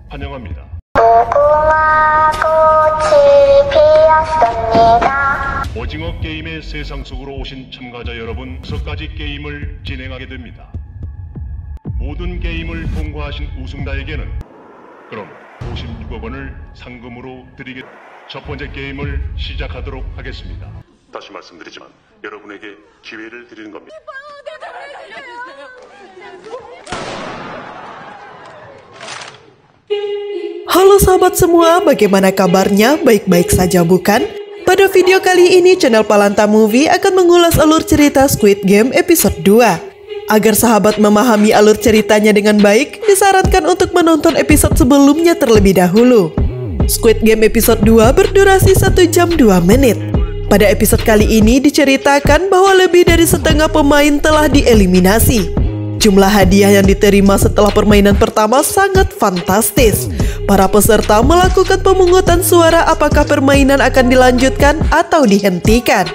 환영합니다. 무궁화 꽃이 피었습니다. 오징어 게임의 세상 속으로 오신 참가자 여러분, 6가지 게임을 진행하게 됩니다. 모든 게임을 통과하신 우승자에게는 그럼 56억 원을 상금으로 드리겠습니다. 첫 번째 게임을 시작하도록 하겠습니다. 다시 말씀드리지만 여러분에게 기회를 드리는 겁니다. Halo sahabat semua, bagaimana kabarnya? Baik-baik saja bukan? Pada video kali ini channel Palanta Movie akan mengulas alur cerita Squid Game episode 2. Agar sahabat memahami alur ceritanya dengan baik, disarankan untuk menonton episode sebelumnya terlebih dahulu. Squid Game episode 2 berdurasi 1 jam 2 menit. Pada episode kali ini diceritakan bahwa lebih dari setengah pemain telah dieliminasi. Jumlah hadiah yang diterima setelah permainan pertama sangat fantastis. Para peserta melakukan pemungutan suara apakah permainan akan dilanjutkan atau dihentikan.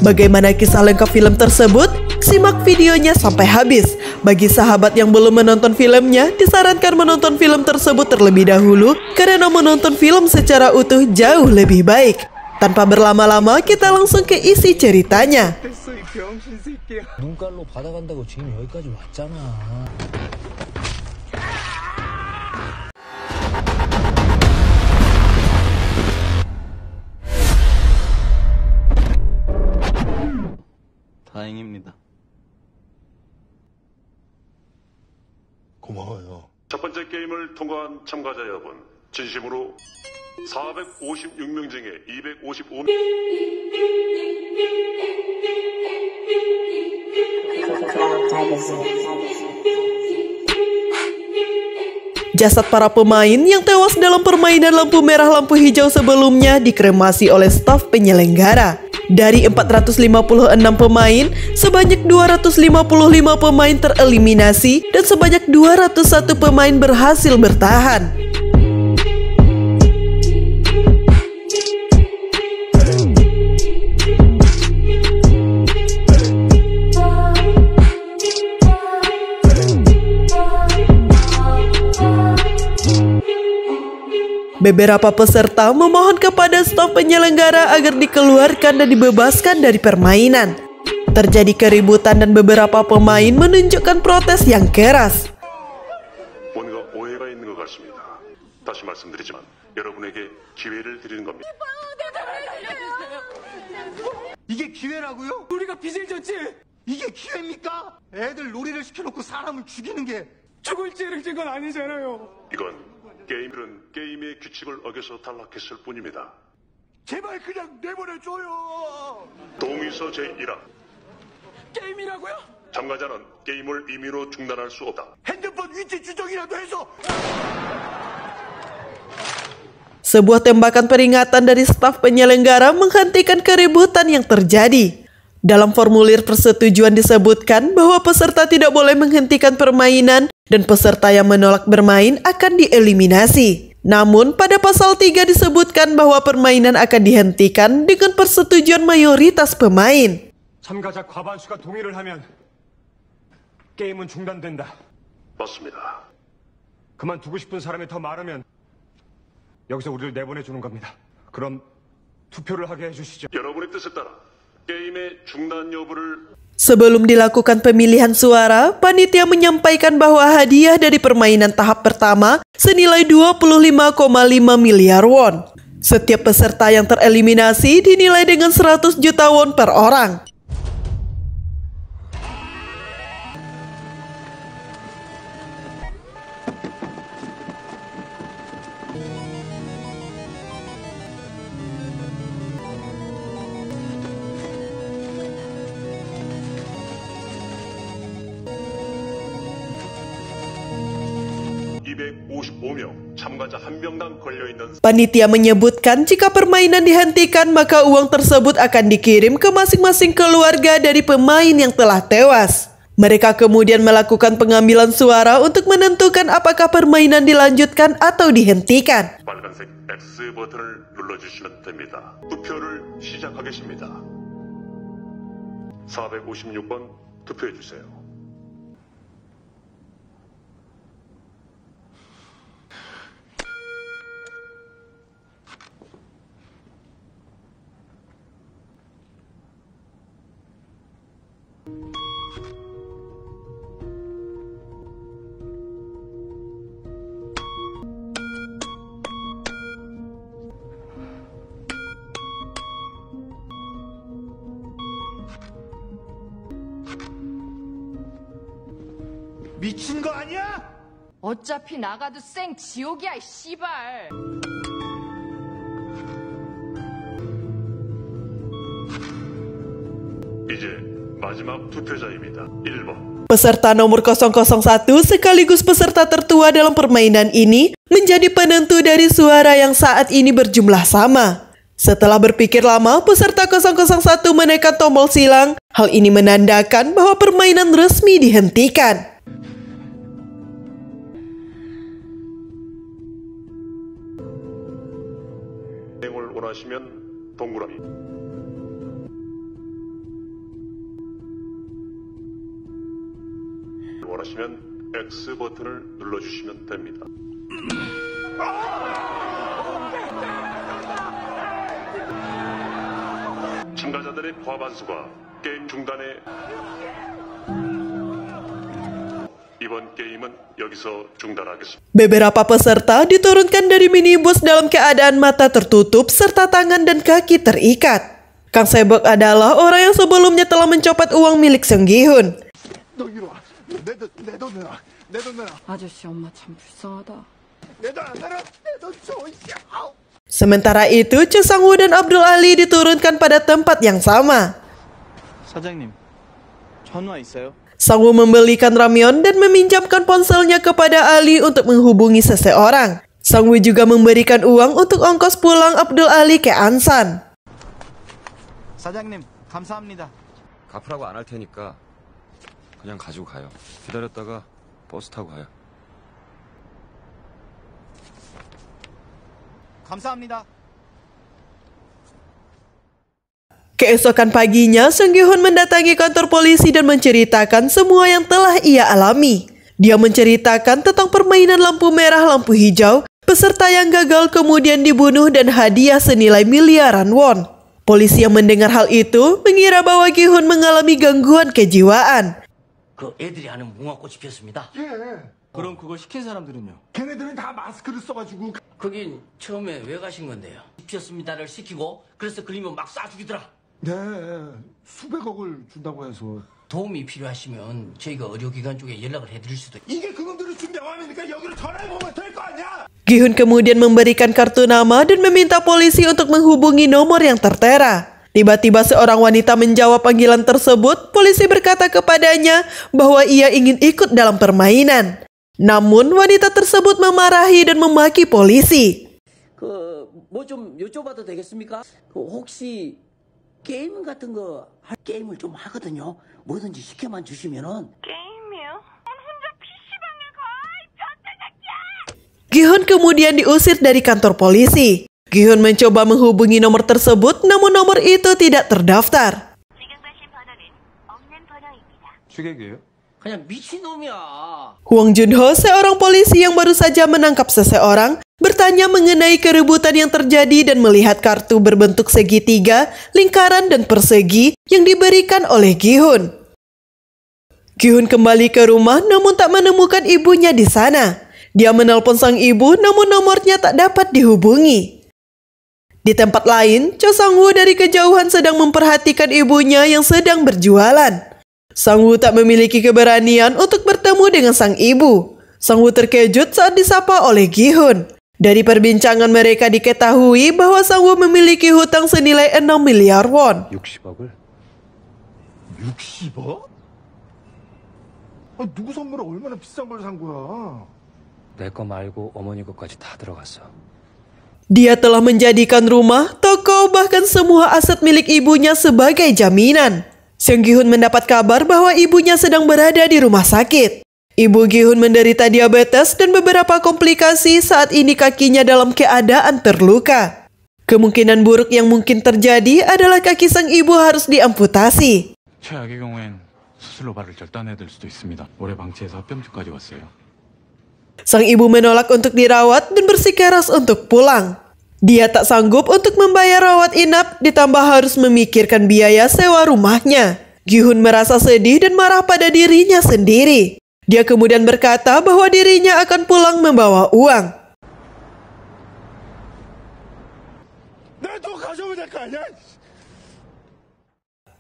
Bagaimana kisah lengkap film tersebut? Simak videonya sampai habis. Bagi sahabat yang belum menonton filmnya, disarankan menonton film tersebut terlebih dahulu karena menonton film secara utuh jauh lebih baik. Tanpa berlama-lama, kita langsung ke isi ceritanya. 눈깔로 받아간다고 지금 여기까지 왔잖아. 다행입니다. 고마워요. 첫 번째 게임을 통과한 참가자 여러분, 진심으로 456명 중에 255명 Jasad para pemain yang tewas dalam permainan lampu merah lampu hijau sebelumnya dikremasi oleh staf penyelenggara. Dari 456 pemain, sebanyak 255 pemain tereliminasi dan sebanyak 201 pemain berhasil bertahan. Beberapa peserta memohon kepada staf penyelenggara agar dikeluarkan dan dibebaskan dari permainan. Terjadi keributan dan beberapa pemain menunjukkan protes yang keras. 뭔가 오해가 있는 것 같습니다. 다시 말씀드리지만 여러분에게 기회를 드리는 겁니다. 이게 기회라고요? 우리가 빚을 졌지? 이게 기회입니까? 애들 놀이를 시켜놓고 사람을 죽이는 게 죽을 죄를 진 건 아니잖아요. 이건 게임은 게임의 규칙을 어겨서 탈락했을 뿐입니다. 제발 그냥 내보내줘요. 동의서 제1항. 게임이라고요? 참가자는 게임을 임의로 중단할 수 없다. 핸드폰 위치 추적이라도 해서. Sebuah tembakan peringatan dari staf penyelenggara menghentikan keributan yang terjadi. Dalam formulir persetujuan disebutkan bahwa peserta tidak boleh menghentikan permainan dan peserta yang menolak bermain akan dieliminasi. Namun pada pasal 3 disebutkan bahwa permainan akan dihentikan dengan persetujuan mayoritas pemain. 참가자 과반수가 동의를 하면 게임은 중단된다. 맞습니다. 그만두고 싶은 사람이 더 많으면 여기서 우리를 내보내주는 겁니다. 그럼 투표를 하게 해주시죠. 여러분의 뜻에 따라 게임의 중단 여부를 Sebelum dilakukan pemilihan suara, panitia menyampaikan bahwa hadiah dari permainan tahap pertama senilai 25,5 miliar won. Setiap peserta yang tereliminasi dinilai dengan 100 juta won per orang. Panitia menyebutkan jika permainan dihentikan maka uang tersebut akan dikirim ke masing-masing keluarga dari pemain yang telah tewas. Mereka kemudian melakukan pengambilan suara untuk menentukan apakah permainan dilanjutkan atau dihentikan. 빨간색 X 버튼을 눌러주시면 됩니다. 투표를 시작하겠습니다. 456번 투표해주세요. 미친 거 아니야? 어차피 나가도 생 지옥이야, 이 씨발. 이제 마지막 투표자입니다. 1번. Peserta nomor 001 sekaligus peserta tertua dalam permainan ini menjadi penentu dari suara yang saat ini berjumlah sama. Setelah berpikir lama, peserta 001 menekan tombol silang. Hal ini menandakan bahwa permainan resmi dihentikan. 진행을 원하시면 동그라미. 원하시면 X 버튼을 눌러주시면 됩니다. 참가자들의 과반수가 게임 중단에 이번 게임은 여기서 중단하겠습니다. Beberapa peserta diturunkan dari minibus dalam keadaan mata tertutup serta tangan dan kaki terikat. Kang Sebok adalah orang yang sebelumnya telah mencopet uang milik Sung Gi-hun. 너 이리 와. 내 돈 내놔. 내 돈 내놔. 아저씨, 엄마 참 불쌍하다. 내 돈 안 내놔. 내 돈 줘. 아우. Sementara itu, Cho Sang-woo dan Abdul Ali diturunkan pada tempat yang sama. 사장님, 전화 있어요? Sang-woo membelikan ramyeon dan meminjamkan ponselnya kepada Ali untuk menghubungi seseorang. Sang-woo juga memberikan uang untuk ongkos pulang Abdul Ali ke Ansan. 사장님, 감사합니다. 갚으라고 안 할 테니까 그냥 가지고 가요. 기다렸다가 버스 타고 가요. 감사합니다. Keesokan paginya, Sung Gi-hun mendatangi kantor polisi dan menceritakan semua yang telah ia alami. Dia menceritakan tentang permainan lampu merah lampu hijau, peserta yang gagal kemudian dibunuh dan hadiah senilai miliaran won. Polisi yang mendengar hal itu mengira bahwa Gi-hun mengalami gangguan kejiwaan. 그 애들이 하는 무궁화꽃이 피었습니다. 예. 그럼 그거 시킨 사람들은요? 걔네들은 다 마스크를 써가지고. 거긴 처음에 왜 가신 건데요? 피었습니다를 시키고 그래서 그림을 막 쏴죽이더라. 네. 수백억을 준다고 해서. 도움이 필요하시면 저희가 의료기관 쪽에 연락을 해드릴 수도. 이게 그놈들을 준 명함이니까 여기로 전화해보면 될 거 아니야? Gi-hun kemudian memberikan kartu nama dan meminta polisi untuk menghubungi nomor yang tertera. Tiba-tiba seorang wanita menjawab panggilan tersebut. Polisi berkata kepadanya bahwa ia ingin ikut dalam permainan. Namun wanita tersebut memarahi dan memaki polisi. 뭐 좀 여쭤봐도 되겠습니까? 혹시 게임 같은 거 게임을 좀 하거든요. 뭐든지 시켜만 주시면은. 게임이요? 혼자 PC방에 가, 이 변태새끼야! Gi-hun kemudian diusir dari kantor polisi. Gi-hun mencoba menghubungi nomor tersebut, namun nomor itu tidak terdaftar. 지금 가신 번호는 없는 번호입니다. 주객이에요? 그냥 미친놈이야. Hwang Jun-ho, seorang polisi yang baru saja menangkap seseorang, bertanya mengenai keributan yang terjadi dan melihat kartu berbentuk segitiga, lingkaran, dan persegi yang diberikan oleh Gi-hun. Gi-hun kembali ke rumah namun tak menemukan ibunya di sana. Dia menelpon sang ibu namun nomornya tak dapat dihubungi. Di tempat lain, Cho Sang-woo dari kejauhan sedang memperhatikan ibunya yang sedang berjualan. Sang-woo tak memiliki keberanian untuk bertemu dengan sang ibu. Sang-woo terkejut saat disapa oleh Gi-hun. Dari perbincangan mereka diketahui bahwa Sang-woo memiliki hutang senilai 6 miliar won. 60억을? 60억? 아, 누구 선물을 얼마나 비싼 걸 산 거야? 내 거 말고 어머니 것까지 다 들어갔어. Dia telah menjadikan rumah, toko, bahkan semua aset milik ibunya sebagai jaminan. Sung Gi-hun mendapat kabar bahwa ibunya sedang berada di rumah sakit. Ibu Gi-hun menderita diabetes dan beberapa komplikasi, saat ini kakinya dalam keadaan terluka. Kemungkinan buruk yang mungkin terjadi adalah kaki sang ibu harus diamputasi. 최악의 경우엔 수술로 발을 절단해야 될 수도 있습니다. 오래 방치해서 합병증까지 왔어요. Sang ibu menolak untuk dirawat dan bersikeras untuk pulang. Dia tak sanggup untuk membayar rawat inap, ditambah harus memikirkan biaya sewa rumahnya. Gi-hun merasa sedih dan marah pada dirinya sendiri. Dia kemudian berkata bahwa dirinya akan pulang membawa uang.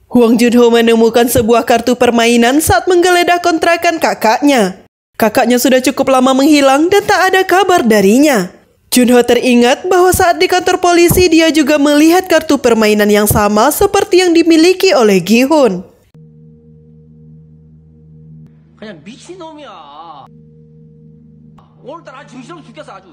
Hwang Junho menemukan sebuah kartu permainan saat menggeledah kontrakan kakaknya. Kakaknya sudah cukup lama menghilang dan tak ada kabar darinya. Junho teringat bahwa saat di kantor polisi dia juga melihat kartu permainan yang sama seperti yang dimiliki oleh Gi-hun. 그냥 미친놈이야. 오늘따라 정신없이 죽겠어 아주.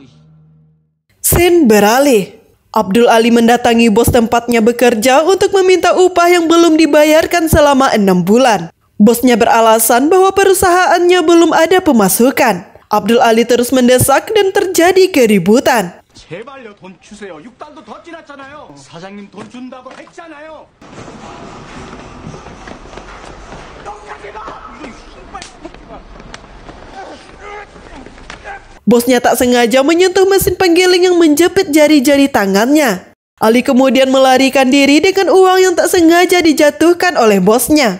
Scene beralih. Abdul Ali mendatangi bos tempatnya bekerja untuk meminta upah yang belum dibayarkan selama 6 bulan. Bosnya beralasan bahwa perusahaannya belum ada pemasukan. Abdul Ali terus mendesak dan terjadi keributan. 제발요, 돈 주세요. 6달도 더 지났잖아요. 사장님 돈 준다고 했잖아요. Bosnya tak sengaja menyentuh mesin penggiling yang menjepit jari-jari tangannya. Ali kemudian melarikan diri dengan uang yang tak sengaja dijatuhkan oleh bosnya.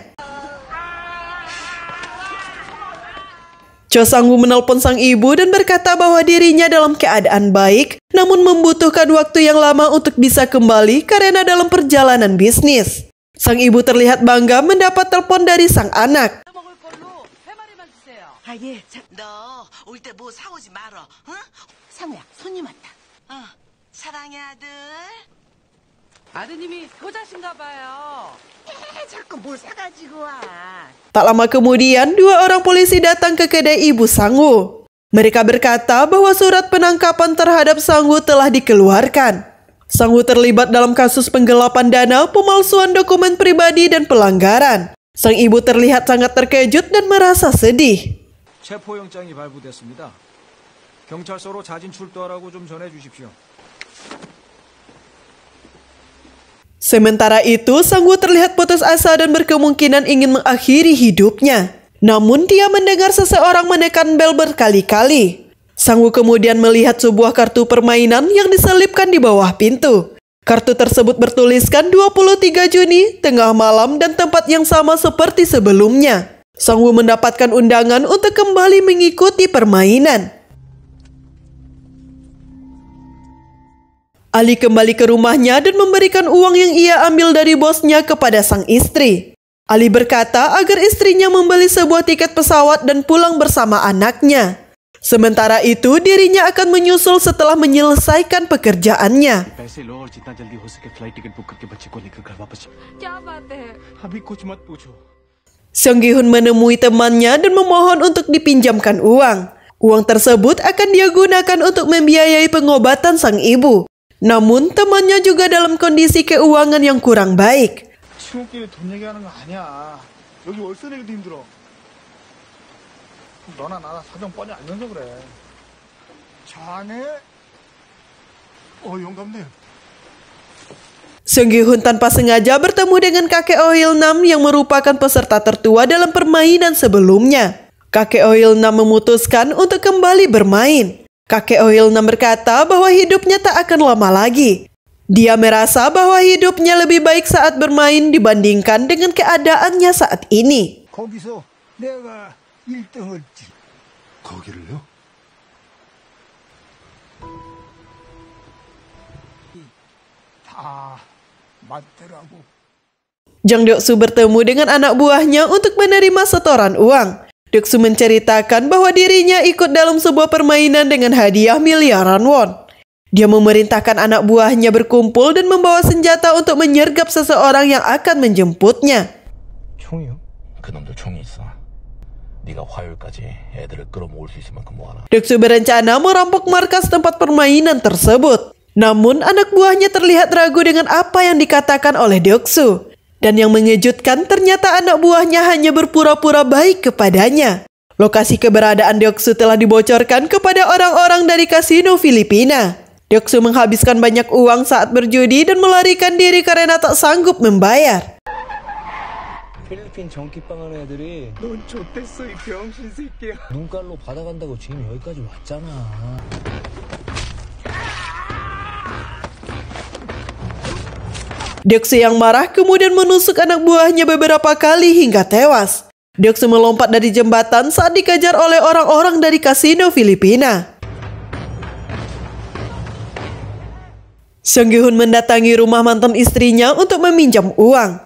Cho Sang-woo menelpon sang ibu dan berkata bahwa dirinya dalam keadaan baik, namun membutuhkan waktu yang lama untuk bisa kembali karena dalam perjalanan bisnis. Sang ibu terlihat bangga mendapat telepon dari sang anak. 아, 예. 너 올 때 뭐 사오지 말어. 응? 상우야, 손님 왔다. 사랑의 아들. 아드님이 효자신가 봐요. 자꾸 뭘 사가지고 와. Tak lama kemudian, 2 orang polisi datang ke kedai ibu Sang-woo. Mereka berkata bahwa surat penangkapan terhadap Sang-woo telah dikeluarkan. Sang-woo terlibat dalam kasus penggelapan dana, pemalsuan dokumen pribadi, dan pelanggaran. Sang ibu terlihat sangat terkejut dan merasa sedih. 체포영장이 발부됐습니다. 경찰서로 자진 출두하라고 좀 전해주십시오. Sementara itu, Sang-woo terlihat putus asa dan berkemungkinan ingin mengakhiri hidupnya. Namun dia mendengar seseorang menekan bel berkali-kali. Sang-woo kemudian melihat sebuah kartu permainan yang diselipkan di bawah pintu. Kartu tersebut bertuliskan 23 Juni, tengah malam dan tempat yang sama seperti sebelumnya. Sang-woo mendapatkan undangan untuk kembali mengikuti permainan. Ali kembali ke rumahnya dan memberikan uang yang ia ambil dari bosnya kepada sang istri. Ali berkata agar istrinya membeli sebuah tiket pesawat dan pulang bersama anaknya. Sementara itu, dirinya akan menyusul setelah menyelesaikan pekerjaannya. Song Gi-hun menemui temannya dan memohon untuk dipinjamkan uang. Uang tersebut akan dia gunakan untuk membiayai pengobatan sang ibu. Namun temannya juga dalam kondisi keuangan yang kurang baik. 친구끼리 돈 얘기하는 거 아니야. 여기 월세 내기도 힘들어. 너나 나나 사정 뻔히 알면서 그래. 자네? 영감님. Song Gi-hun tanpa sengaja bertemu dengan kakek Oh Il-nam yang merupakan peserta tertua dalam permainan sebelumnya. Kakek Oh Il-nam memutuskan untuk kembali bermain. Kakek Oh Il-nam berkata bahwa hidupnya tak akan lama lagi. Dia merasa bahwa hidupnya lebih baik saat bermain dibandingkan dengan keadaannya saat ini. 거기서 내가 1등을 거기를요? 다 맞더라고. Jang Deok-soo bertemu dengan anak buahnya untuk menerima setoran uang. Deok-soo menceritakan bahwa dirinya ikut dalam sebuah permainan dengan hadiah miliaran won. Dia memerintahkan anak buahnya berkumpul dan membawa senjata untuk menyergap seseorang yang akan menjemputnya. 총이요? 그놈도 총이 있어. 네가 화요일까지 애들을 끌어모을 수 있을 만큼 모아라. Deok-soo berencana merampok markas tempat permainan tersebut. Namun anak buahnya terlihat ragu dengan apa yang dikatakan oleh Deok-soo. Dan yang mengejutkan ternyata anak buahnya hanya berpura-pura baik kepadanya. Lokasi keberadaan Deok-soo telah dibocorkan kepada orang-orang dari kasino Filipina. Deok-soo menghabiskan banyak uang saat berjudi dan melarikan diri karena tak sanggup membayar. 필리핀 전기빵 하는 애들이 넌 좆됐어 이 병신 새끼야. 눈깔로 받아간다고 지금 여기까지 왔잖아. Deoksu yang marah kemudian menusuk anak buahnya beberapa kali hingga tewas. Deoksu melompat dari jembatan saat dikejar oleh orang-orang dari kasino Filipina. Song Gi-hun mendatangi rumah mantan istrinya untuk meminjam uang.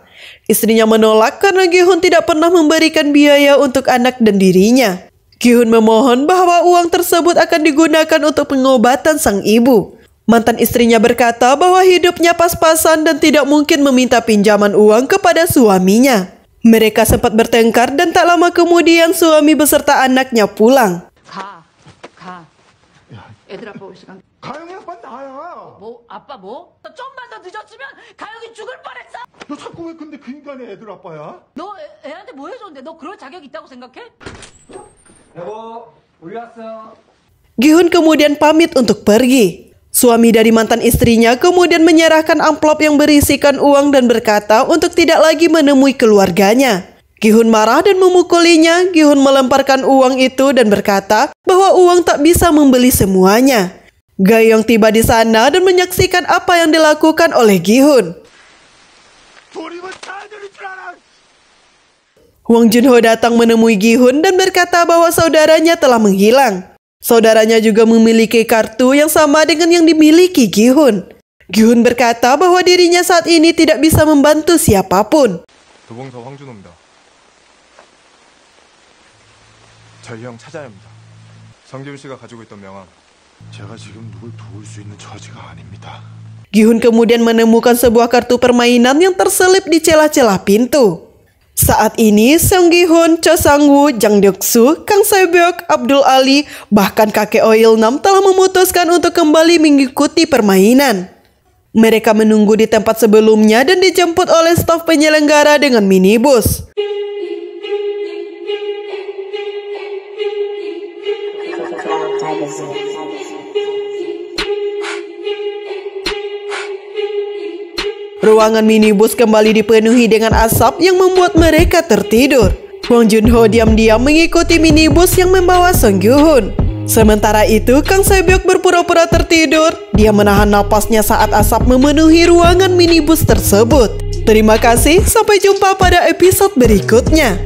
Istrinya menolak karena Gi-hun tidak pernah memberikan biaya untuk anak dan dirinya. Gi-hun memohon bahwa uang tersebut akan digunakan untuk pengobatan sang ibu. Mantan istrinya berkata bahwa hidupnya pas-pasan dan tidak mungkin meminta pinjaman uang kepada suaminya. Mereka sempat bertengkar dan tak lama kemudian suami beserta anaknya pulang. 애들 아빠 올 시간. 가영이 아빠 나야. 뭐 아빠 뭐? 너 좀만 더 늦었으면 가영이 죽을 뻔했어. 너 자꾸 왜 근데 그 인간이 애들 아빠야? 너 애한테 뭐 해줬는데? 너 그럴 자격 있다고 생각해? 여보, 우리 왔어. Gi-hun kemudian pamit untuk pergi. Suami dari mantan istrinya kemudian menyerahkan amplop yang berisikan uang dan berkata untuk tidak lagi menemui keluarganya. Gi-hun marah dan memukulinya. Gi-hun melemparkan uang itu dan berkata bahwa uang tak bisa membeli semuanya. Ga-yeong tiba di sana dan menyaksikan apa yang dilakukan oleh Gi-hun. Wang Junho datang menemui Gi-hun dan berkata bahwa saudaranya telah menghilang. Saudaranya juga memiliki kartu yang sama dengan yang dimiliki Gi-hun. Gi-hun berkata bahwa dirinya saat ini tidak bisa membantu siapapun. 도봉서 황준호입니다. 저희 형 찾아야 합니다. 성기훈 씨가 가지고 있던 명함. 제가 지금 누굴 도울 수 있는 처지가 아닙니다. Gi-hun kemudian menemukan sebuah kartu permainan yang terselip di celah-celah pintu. Saat ini, Song Gi-hun, Cho Sang-woo, Jang Deok-su, Kang Se-byuk, Abdul Ali, bahkan kakek Oh Il-nam telah memutuskan untuk kembali mengikuti permainan. Mereka menunggu di tempat sebelumnya dan dijemput oleh staf penyelenggara dengan minibus. Ruangan minibus kembali dipenuhi dengan asap yang membuat mereka tertidur. Wang Junho diam-diam mengikuti minibus yang membawa Song Gi-hun. Sementara itu, Kang Se-byuk berpura-pura tertidur. Dia menahan napasnya saat asap memenuhi ruangan minibus tersebut. Terima kasih, sampai jumpa pada episode berikutnya.